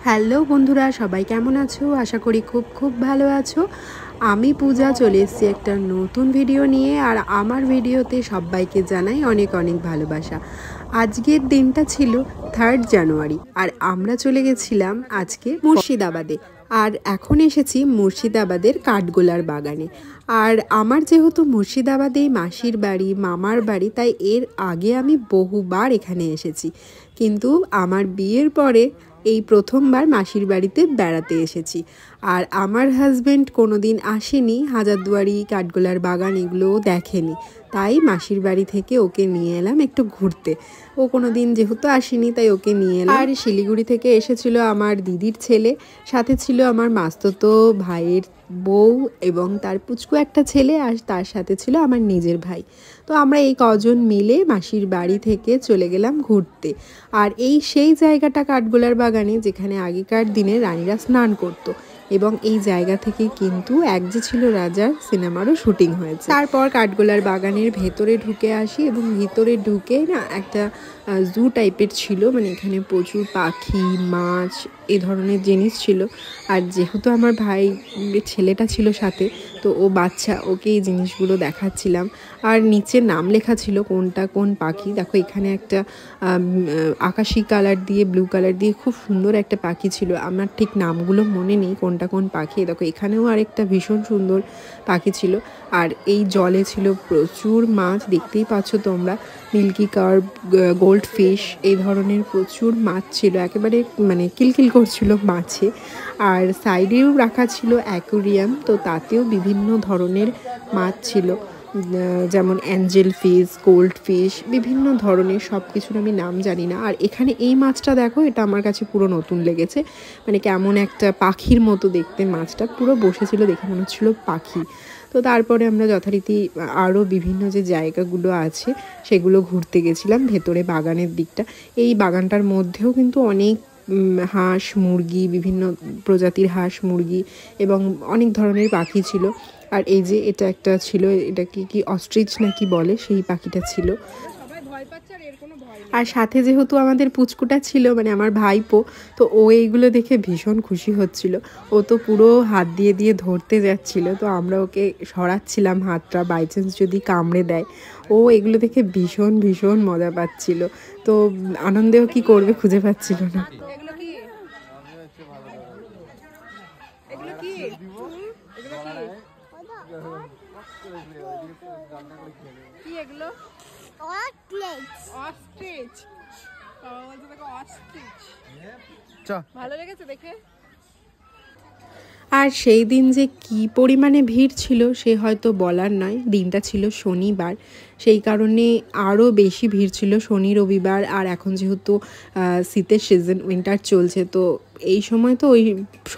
Hello বন্ধুরা, সবাই কেমন আছো? আশা করি খুব ভালো আছো। আমি পূজা চলে এসেছি একটা নতুন ভিডিও নিয়ে। আর আমার ভিডিওতে সবাইকে জানাই অনেক ভালোবাসা। আজকের দিনটা ছিল 3 জানুয়ারি আর আমরা চলে গেছিলাম আজকে মুর্শিদাবাদে। আর এখন এসেছি মুর্শিদাবাদের কাঠগোলার বাগানে। আর আমার যেহেতু মুর্শিদাবাদেই মাসির বাড়ি, মামার বাড়ি, তাই এর আগে আমি বহুবার এখানে এসেছি, কিন্তু আমার বিয়ের পরে এই প্রথমবার মাসির বাড়িতে বেড়াতে এসেছি। আর আমার হাজব্যান্ড কোনো দিন আসেনি, হাজারদুয়ারি, কাঠগোলার বাগান এগুলোও দেখেনি, তাই মাসির বাড়ি থেকে ওকে নিয়ে এলাম একটু ঘুরতে। ও কোনো দিন যেহেতু আসেনি তাই ওকে নিয়ে এলাম। আর শিলিগুড়ি থেকে এসেছিল আমার দিদির ছেলে, সাথে ছিল আমার মাস্তুতো ভাইয়ের বউ এবং তার পুচকু একটা ছেলে, আর তার সাথে ছিল আমার নিজের ভাই। তো আমরা এই কজন মিলে মাসির বাড়ি থেকে চলে গেলাম ঘুরতে। আর সেই জায়গাটা কাঠগোলার বাগানে যেখানে আগেকার দিনে রানীরা স্নান করতো, এবং এই জায়গা থেকে কিন্তু এক যে ছিল রাজার সিনেমারও শুটিং হয়েছে। তারপর কাঠগোলার বাগানের ভেতরে ঢুকে আসি, এবং ভিতরে ঢুকে না একটা জু টাইপের ছিল, মানে এখানে প্রচুর পাখি, মাছ, এই ধরনের জিনিস ছিল। আর যেহেতু আমার ভাই ছেলেটা ছিল সাথে, তো ও বাচ্চা, ওকে এই জিনিসগুলো দেখাচ্ছিলাম। আর নিচে নাম লেখা ছিল কোনটা কোন পাখি। দেখো এখানে একটা আকাশি কালার দিয়ে, ব্লু কালার দিয়ে খুব সুন্দর একটা পাখি ছিল, আমার ঠিক নামগুলো মনে নেই কোনটা কোন পাখি। দেখো এখানেও আরেকটা ভীষণ সুন্দর পাখি ছিল। আর এই জলে ছিল প্রচুর মাছ, দেখতেই পাচ্ছ তোমরা, মিল্কি কার্প, গোল্ড ফিশ, এই ধরনের প্রচুর মাছ ছিল, একেবারে মানে কিলকিল করছিল মাছে। আর সাইডেও রাখা ছিল অ্যাকোরিয়াম, তো তাতেও বিভিন্ন ধরনের মাছ ছিল, যেমন অ্যাঞ্জেল ফিশ, গোল্ড ফিশ, বিভিন্ন ধরনের। সব কিছুর আমি নাম জানি না। আর এখানে এই মাছটা দেখো, এটা আমার কাছে পুরো নতুন লেগেছে, মানে কেমন একটা পাখির মতো দেখতে, মাছটা পুরো বসেছিল, দেখে মনে হচ্ছিল পাখি। তো তারপরে আমরা যথারীতি আরও বিভিন্ন যে জায়গাগুলো আছে সেগুলো ঘুরতে গেছিলাম ভেতরে বাগানের দিকটা। এই বাগানটার মধ্যেও কিন্তু অনেক হাঁস, মুরগি, বিভিন্ন প্রজাতির হাঁস, মুরগি এবং অনেক ধরনের পাখি ছিল। আর এই যে এটা একটা ছিল, এটা কি অস্ট্রিচ নাকি বলে, সেই পাখিটা ছিল। আর সাথে যেহেতু আমাদের পুচকুটা ছিল, মানে আমার ভাইপো, তো ও এইগুলো দেখে ভীষণ খুশি হচ্ছিল। ও তো পুরো হাত দিয়ে ধরতে যাচ্ছিল, তো আমরা ওকে সরাচ্ছিলাম হাতটা, বাই চান্স যদি কামড়ে দেয়। ও এগুলো দেখে ভীষণ মজা পাচ্ছিল, তো আনন্দেও কি করবে খুঁজে পাচ্ছিল না। ভালো লেগেছে দেখে। আর সেই দিন যে কি পরিমাণে ভিড় ছিল সে হয়তো বলার নয়। দিনটা ছিল শনিবার, সেই কারণে আরও বেশি ভিড় ছিল শনি রবিবার। আর এখন যেহেতু শীতের সিজন, উইন্টার চলছে, তো এই সময় তো ওই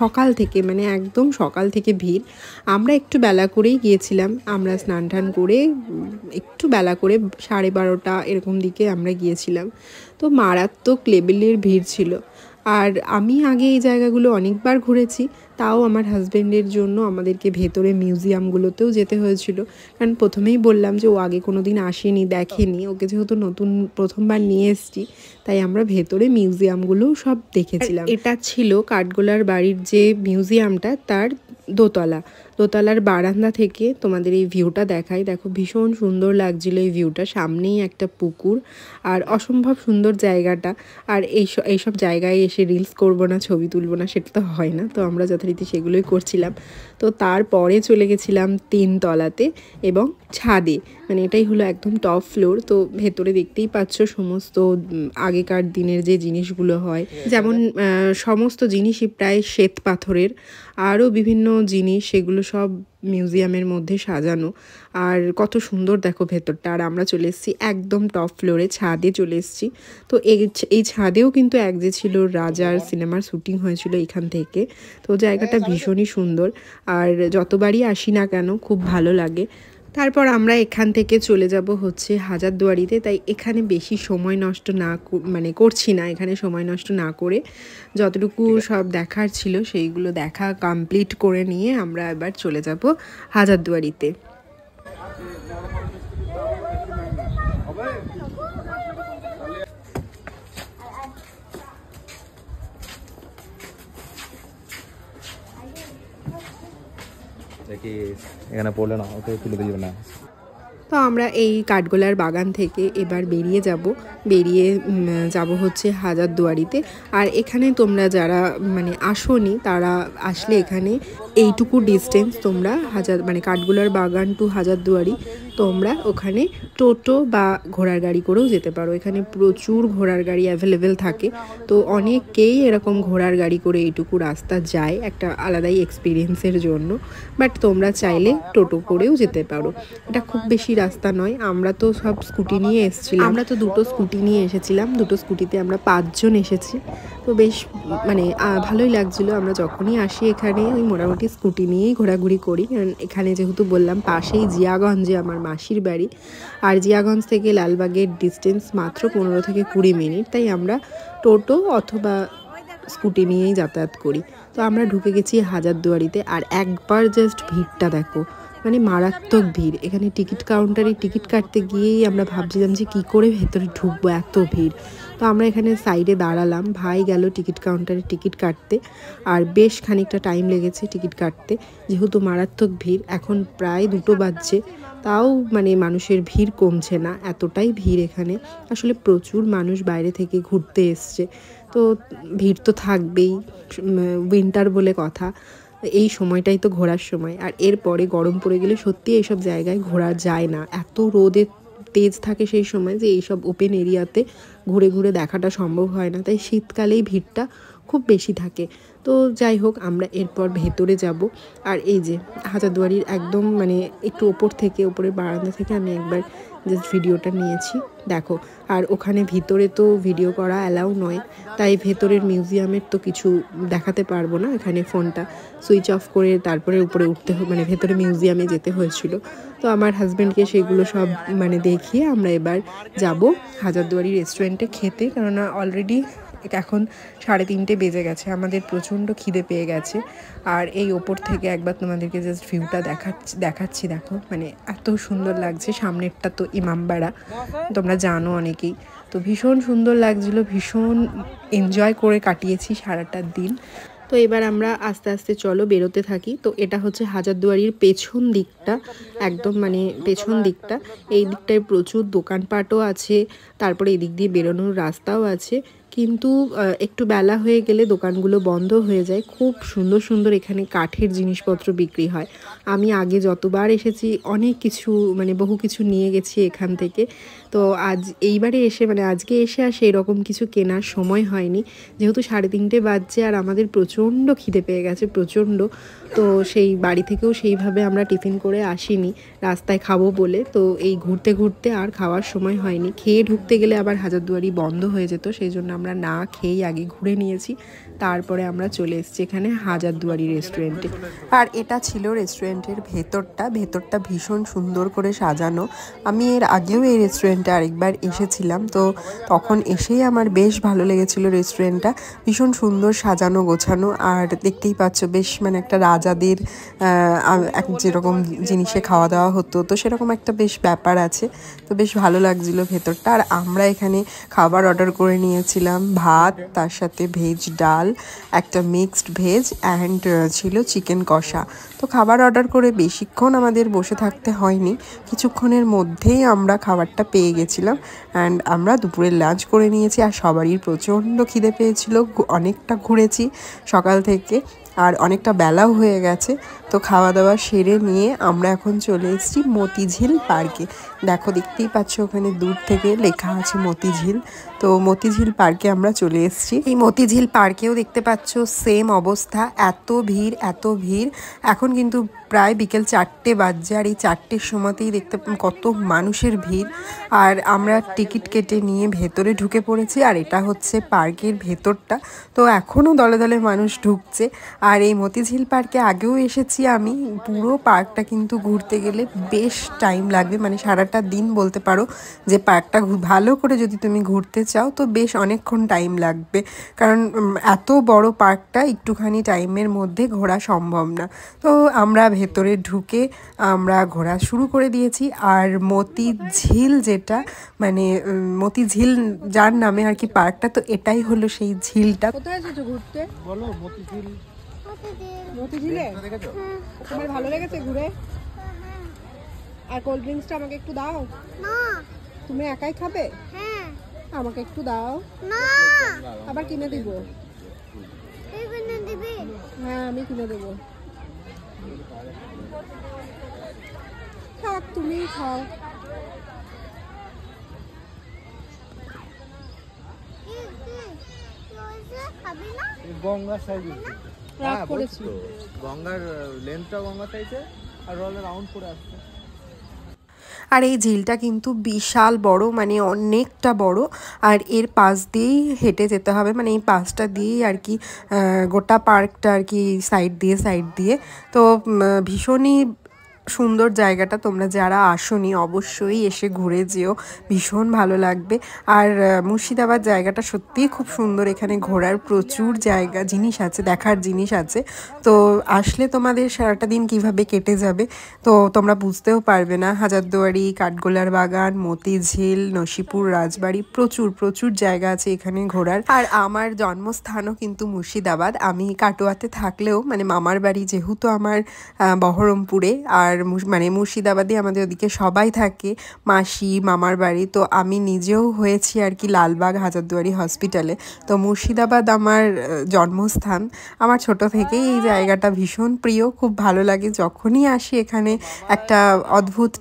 সকাল থেকে, মানে একদম সকাল থেকে ভিড়। আমরা একটু বেলা করেই গিয়েছিলাম, আমরা স্নান টান করে একটু বেলা করে 12:30 এরকম দিকে আমরা গিয়েছিলাম। তো মারাত্মক লেভেলের ভিড় ছিল। আর আমি আগে এই জায়গাগুলো অনেকবার ঘুরেছি, তাও আমার হাজব্যান্ডের জন্য আমাদেরকে ভেতরে মিউজিয়ামগুলোতেও যেতে হয়েছিল, কারণ প্রথমেই বললাম যে ও আগে কোনো দিন আসেনি, দেখেনি। ওকে যেহেতু প্রথমবার নিয়ে এসেছি, তাই আমরা ভেতরে মিউজিয়ামগুলোও সব দেখেছিলাম। এটা ছিল কাঠগোলার বাড়ির যে মিউজিয়ামটা, তার দোতলার বারান্দা থেকে তোমাদের এই ভিউটা দেখাই। দেখো ভীষণ সুন্দর লাগছিল এই ভিউটা, সামনেই একটা পুকুর, আর অসম্ভব সুন্দর জায়গাটা। আর এইসব জায়গায় এসে রিলস করব না, ছবি তুলবো না, সেটা তো হয় না, তো আমরা যথারীতি সেগুলোই করছিলাম। তো তারপরে চলে গেছিলাম 3 তলাতে এবং ছাদে, মানে এটাই হলো একদম টপ ফ্লোর। তো ভেতরে দেখতেই পাচ্ছ সমস্ত আগেকার দিনের যে জিনিসগুলো হয়, যেমন সমস্ত জিনিসই প্রায় শ্বেত পাথরের, আরও বিভিন্ন জিনিস, সেগুলো সব মিউজিয়ামের মধ্যে সাজানো। আর কত সুন্দর দেখো ভেতরটা। আর আমরা চলে এসেছি একদম টপ ফ্লোরে, ছাদে চলে এসেছি। তো এই ছাদেও কিন্তু এক যে ছিল রাজার সিনেমার শুটিং হয়েছিল এখান থেকে। তো জায়গাটা ভীষণই সুন্দর, আর যতবারই আসি না কেন খুব ভালো লাগে। তারপর আমরা এখান থেকে চলে যাব হচ্ছে হাজারদুয়ারিতে, তাই এখানে বেশি সময় নষ্ট করছি না। এখানে সময় নষ্ট না করে যতটুকু সব দেখার ছিল সেইগুলো দেখা কমপ্লিট করে নিয়ে আমরা এবার চলে যাব হাজারদুয়ারিতে। দেখি এখানে পড়লে না ওকে তুলে দিবে না। তো আমরা এই কাঠগোলার বাগান থেকে এবার বেরিয়ে যাব হচ্ছে হাজারদুয়ারিতে। আর এখানে তোমরা যারা মানে আসোনি তারা আসলে এখানে এইটুকু ডিস্টেন্স তোমরা কাঠগোলার বাগান টু হাজারদুয়ারি তোমরা ওখানে টোটো বা ঘোড়ার গাড়ি করেও যেতে পারো। এখানে প্রচুর ঘোড়ার গাড়ি অ্যাভেলেবেল থাকে, তো অনেকেই এরকম ঘোড়ার গাড়ি করে এইটুকু রাস্তা যায় একটা আলাদাই এক্সপিরিয়েন্সের জন্য। বাট তোমরা চাইলে টোটো করেও যেতে পারো, এটা খুব বেশি রাস্তা নয়। আমরা তো সব স্কুটি নিয়ে এসেছিলাম, আমরা তো দুটো স্কুটি নিয়ে এসেছিলাম, দুটো স্কুটিতে আমরা 5 জন এসেছি। তো বেশ মানে ভালোই লাগছিলো। আমরা যখনই আসি এখানে ওই মোটামুটি স্কুটি নিয়েই ঘোরাঘুরি করি, কারণ এখানে যেহেতু বললাম পাশেই জিয়াগঞ্জে আমার মাসির বাড়ি, আর জিয়াগঞ্জ থেকে লালবাগের ডিস্টেন্স মাত্র 15 থেকে 20 মিনিট, তাই আমরা টোটো অথবা স্কুটি নিয়েই যাতায়াত করি। তো আমরা ঢুকে গেছি হাজারদুয়ারিতে, আর একবার জাস্ট ভিড়টা দেখো, মানে মারাত্মক ভিড়। এখানে টিকিট কাউন্টারে টিকিট কাটতে গিয়েই আমরা ভাবছিলাম যে কী করে ভেতরে ঢুকবো, এত ভিড়। তো আমরা এখানে সাইডে দাঁড়ালাম, ভাই গেল টিকিট কাউন্টারে টিকিট কাটতে, আর বেশ খানিকটা টাইম লেগেছে টিকিট কাটতে, যেহেতু মারাত্মক ভিড়। এখন প্রায় 2টো বাজছে, তাও মানে মানুষের ভিড় কমছে না, এতটাই ভিড় এখানে। আসলে প্রচুর মানুষ বাইরে থেকে ঘুরতে এসছে, তো ভিড় তো থাকবেই, উইন্টার বলে কথা। এই সময়টাই তো ঘোরার সময়, আর এরপরে গরম পড়ে গেলে সত্যি এইসব জায়গায় ঘোরা যায় না, এত রোদের তেজ থাকে সেই সময় যে এইসব ওপেন এরিয়াতে ঘুরে ঘুরে দেখাটা সম্ভব হয় না। তাই শীতকালেই ভিড়টা খুব বেশি থাকে। তো যাই হোক, আমরা এরপর ভেতরে যাব। আর এই যে হাজারদুয়ারির একদম মানে একটু ওপরের বারান্দা থেকে আমি একবার জাস্ট ভিডিওটা নিয়েছি, দেখো। আর ওখানে ভিতরে তো ভিডিও করা অ্যালাউ নয়, তাই ভেতরের মিউজিয়ামের তো কিছু দেখাতে পারবো না। এখানে ফোনটা সুইচ অফ করে তারপরে উপরে উঠতে মানে ভেতরে মিউজিয়ামে যেতে হয়েছিল। তো আমার হাজব্যান্ডকে সেগুলো সব মানে দেখিয়ে আমরা এবার যাব হাজারদুয়ারি রেস্টুরেন্টে খেতে, কেননা অলরেডি এখন 3:30 বেজে গেছে, আমাদের প্রচণ্ড খিদে পেয়ে গেছে। আর এই ওপর থেকে একবার তোমাদেরকে জাস্ট ভিউটা দেখাচ্ছি, দেখো মানে এত সুন্দর লাগছে। সামনেরটা তো ইমামবাড়া, তোমরা জানো অনেকেই। তো ভীষণ সুন্দর লাগছিলো, ভীষণ এনজয় করে কাটিয়েছি সারাটা দিন। তো এবার আমরা আস্তে আস্তে চলো বেরোতে থাকি। তো এটা হচ্ছে হাজারদুয়ারির পেছন দিকটা, একদম মানে পেছন দিকটা। এই দিকটায় প্রচুর দোকানপাটও আছে, তারপরে এদিক দিয়ে বেরোনোর রাস্তাও আছে, কিন্তু একটু বেলা হয়ে গেলে দোকানগুলো বন্ধ হয়ে যায়। খুব সুন্দর সুন্দর এখানে কাঠের জিনিসপত্র বিক্রি হয়। আমি আগে যতবার এসেছি অনেক কিছু মানে বহু কিছু নিয়ে গেছি এখান থেকে। তো এইবারে এসে মানে আজকে এসে আর সেই রকম কিছু কেনার সময় হয়নি, যেহেতু 3:30 বাজছে আর আমাদের প্রচণ্ড খিদে পেয়ে গেছে, প্রচণ্ড। তো সেই বাড়ি থেকেও সেইভাবে আমরা টিফিন করে আসিনি, রাস্তায় খাবো বলে। তো এই ঘুরতে ঘুরতে আর খাওয়ার সময় হয়নি, খেয়ে ঢুকতে গেলে আবার হাজারদুয়ারি বন্ধ হয়ে যেত, সেই জন্য আমরা না খেয়েই আগে ঘুরে নিয়েছি। তারপরে আমরা চলে এসেছি এখানে হাজারদুয়ারি রেস্টুরেন্টে। আর এটা ছিল রেস্টুরেন্টের ভেতরটা ভীষণ সুন্দর করে সাজানো। আমি এর আগেও এই রেস্টুরেন্টে আরেকবার এসেছিলাম, তো তখন এসেই আমার বেশ ভালো লেগেছিল রেস্টুরেন্টটা, ভীষণ সুন্দর সাজানো গোছানো। আর দেখতেই পাচ্ছ বেশ মানে একটা রাজাদের যেরকম জিনিসে খাওয়া দাওয়া হতো, তো সেরকম একটা বেশ ব্যাপার আছে। তো বেশ ভালো লাগছিল ভেতরটা। আর আমরা এখানে খাবার অর্ডার করে নিয়েছিলাম, ভাত, তার সাথে ভেজ ডাল, একটা মিক্সড ভেজ অ্যান্ড ছিল চিকেন কষা। তো খাবার অর্ডার করে বেশিক্ষণ আমাদের বসে থাকতে হয়নি, কিছুক্ষণের মধ্যেই আমরা খাবারটা পেয়ে গেছিলাম। অ্যান্ড আমরা দুপুরের লাঞ্চ করে নিয়েছি। আর সবারই প্রচণ্ড খিদে পেয়েছিল, অনেকটা ঘুরেছি সকাল থেকে, আর অনেকটা বেলাও হয়ে গেছে। তো খাওয়া দাওয়া সেরে নিয়ে আমরা এখন চলে এসেছি মতিঝিল পার্কে। দেখো দেখতেই পাচ্ছ ওখানে দূর থেকে লেখা আছে মতিঝিল। তো মতিঝিল পার্কে আমরা চলে এসেছি। এই মতিঝিল পার্কেও দেখতে পাচ্ছ সেম অবস্থা, এত ভিড়। এখন কিন্তু প্রায় বিকেল 4টে বাজছে, আর এই 4টের সময়তেই দেখতে কত মানুষের ভিড়। আর আমরা টিকিট কেটে নিয়ে ভেতরে ঢুকে পড়েছি, আর এটা হচ্ছে পার্কের ভেতরটা। তো এখনও দলে দলে মানুষ ঢুকছে। আর এই মতিঝিল পার্কে আগেও এসেছি আমি, পুরো পার্কটা কিন্তু ঘুরতে গেলে বেশ টাইম লাগবে, মানে সারাটা দিন বলতে পারো। যে পার্কটা ভালো করে যদি তুমি ঘুরতে চাও তো বেশ অনেকক্ষণ টাইম লাগবে, কারণ এত বড় পার্কটা একটুখানি টাইমের মধ্যে ঘোরা সম্ভব না। তো আমরা ভেতরে ঢুকে আমরা ঘোরা শুরু করে দিয়েছি। আর মতিঝিল যেটা মানে মতিঝিল যার নামে আর কি পার্কটা, তো এটাই হলো সেই ঝিলটা। কোথায় এসেছো ঘুরতে? বলো মতিঝিল মতিঝিলে তোমার ভালো লেগেছে ঘুরে? আর কোল্ড ড্রিঙ্কসটা আমাকে একটু দাও। না। তুমি একাই খাবে? হ্যাঁ। আমাকে একটু দাও। না। আবার কিনে দিব। তুই কিনে দিবি? হ্যাঁ আমি কিনে দেবো। থাক তুমি খাও। খাবি না? গঙ্গার সাইজ রাগ করেছি। গঙ্গার লেন্থটা গঙ্গার সাইজে আর রোলে রাউন্ড করে আসছে। আর এই ঝিলটা কিন্তু বিশাল বড়, মানে অনেকটা বড়। আর এর পাশ দিয়েই হেঁটে যেতে হবে, মানে এই পাশটা দিয়েই আর কি গোটা পার্কটা আর কি সাইড দিয়ে তো ভীষণই সুন্দর জায়গাটা। তোমরা যারা আসোনি অবশ্যই এসে ঘুরে যেও, ভীষণ ভালো লাগবে। আর মুর্শিদাবাদ জায়গাটা সত্যিই খুব সুন্দর। এখানে ঘোরার প্রচুর জায়গা জিনিস আছে, দেখার জিনিস আছে। তো আসলে তোমাদের সারাটা দিন কিভাবে কেটে যাবে তো তোমরা বুঝতেও পারবে না। হাজারদুয়ারি, কাঠগোলার বাগান, মতিঝিল, নসিপুর, রাজবাড়ি, প্রচুর জায়গা আছে এখানে ঘোরার। আর আমার জন্মস্থানও কিন্তু মুর্শিদাবাদ। আমি কাটোয়াতে থাকলেও মানে মামার বাড়ি যেহেতু আমার বহরমপুরে, আর মানে মুর্শিদাবাদে আমাদের ওদিকে সবাই থাকে, মাসি, মামার বাড়ি। তো আমি নিজেও হয়েছি আর কি লালবাগ হাজারদুয়ারি হসপিটালে। তো মুর্শিদাবাদ আমার জন্মস্থান। আমার ছোট থেকেই এই জায়গাটা ভীষণ প্রিয়, খুব ভালো লাগে যখনই আসি এখানে। একটা অদ্ভুত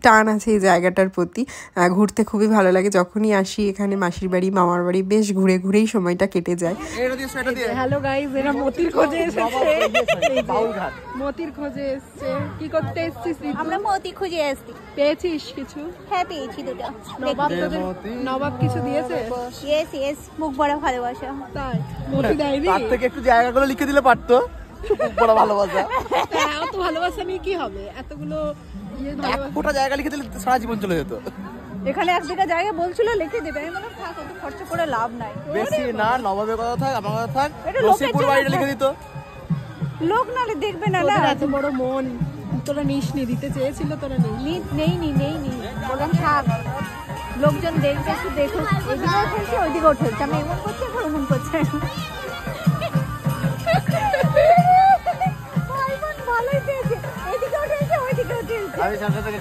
টান আছে এই জায়গাটার প্রতি, ঘুরতে খুবই ভালো লাগে। যখনই আসি এখানে মাসির বাড়ি, মামার বাড়ি, বেশ ঘুরেই সময়টা কেটে যায়। হ্যালো গাইস, এরা মতির খোঁজে এসেছে। মতির খোঁজে এসেছে। কি করতে এসেছিস? আমরা মতি খুঁজে আসছি। পেয়েছিস কিছু? হ্যাঁ পেয়েছি দুটো। নবাব কিছু দিয়েছে? ইয়েস মুখ ভরা ভালোবাসা। তাই মতি দেয়নি? তার থেকে একটু জায়গাগুলো লিখে দিলে পারতো। খুব বড় ভালোবাসা। এত ভালোবাসা নিয়ে কি হবে? এতগুলো এক ফোঁটা জায়গা লিখে দিলে সারা জীবন চলে যেত। এখানে এক বিঘা জায়গা বলছিল লিখে দেবে, আমি বললাম থাক অত খরচা করে লাভ নাই। বেশি না, নবাবের কথা থাক, আমার কথা থাক, এটা লোকের নসিপুর জন্য বাড়িটা লিখে দিত। লোক নালে দেখবে না। তোদের এত বড় মন, তোরা নিসনি, দিতে চেয়েছিল তোরা নেইনি বললাম থাক, লোকজন দেখবে, একটু দেখুন। এদিকেও ঠেলছে ওইদিকেও ঠেলছে, আমি এমন করছি এখন ওমন করছে। ভালোই পেয়েছে, এদিকেও ঠেলছে ওইদিকেও ঠেলছে। আমি সামনে থেকে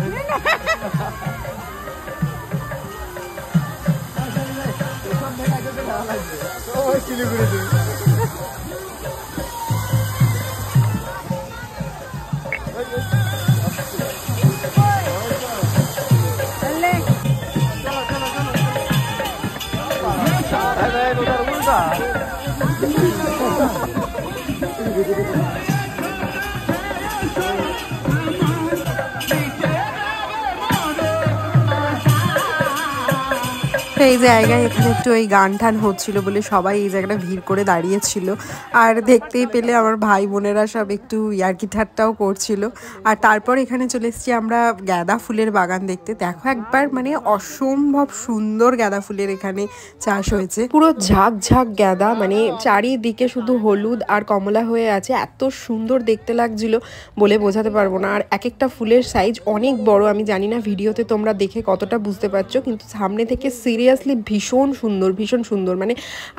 এই জায়গায় এখানে একটু ওই গান টান হচ্ছিল বলে সবাই এই জায়গাটা ভিড় করে দাঁড়িয়েছিল। আর দেখতেই পেলে আমার ভাই বোনেরা সব একটু ইয়ার্কি ঠাট্টাও করছিল। আর তারপর এখানে চলে এসেছি আমরা গাঁদা ফুলের বাগান দেখতে। দেখো একবার, মানে অসম্ভব সুন্দর গাঁদা ফুলের এখানে চাষ হয়েছে। পুরো ঝাঁক গাঁদা, মানে চারিদিকে শুধু হলুদ আর কমলা হয়ে আছে। এত সুন্দর দেখতে লাগছিল বলে বোঝাতে পারবো না। আর এক একটা ফুলের সাইজ অনেক বড়। আমি জানি না ভিডিওতে তোমরা দেখে কতটা বুঝতে পারছো, কিন্তু সামনে থেকে সিরিয়াসলি ভীষণ সুন্দর। মানে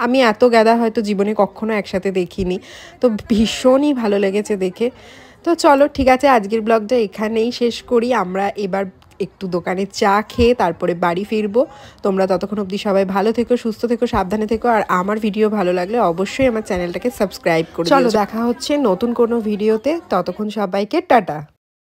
আমি এত গাঁদা হয়তো জীবনে কখনো একসাথে দেখিনি। তো ভীষণই ভালো লেগেছে দেখে। তো চলো ঠিক আছে, আজকের ব্লগটা এখানেই শেষ করি। আমরা এবার একটু দোকানে চা খেয়ে তারপরে বাড়ি ফিরবো। তোমরা ততক্ষণ অবধি সবাই ভালো থেকো, সুস্থ থেকো, সাবধানে থেকো। আর আমার ভিডিও ভালো লাগলে অবশ্যই আমার চ্যানেলটাকে সাবস্ক্রাইব করো। চলো দেখা হচ্ছে নতুন কোনো ভিডিওতে, ততক্ষণ সবাইকে টাটা।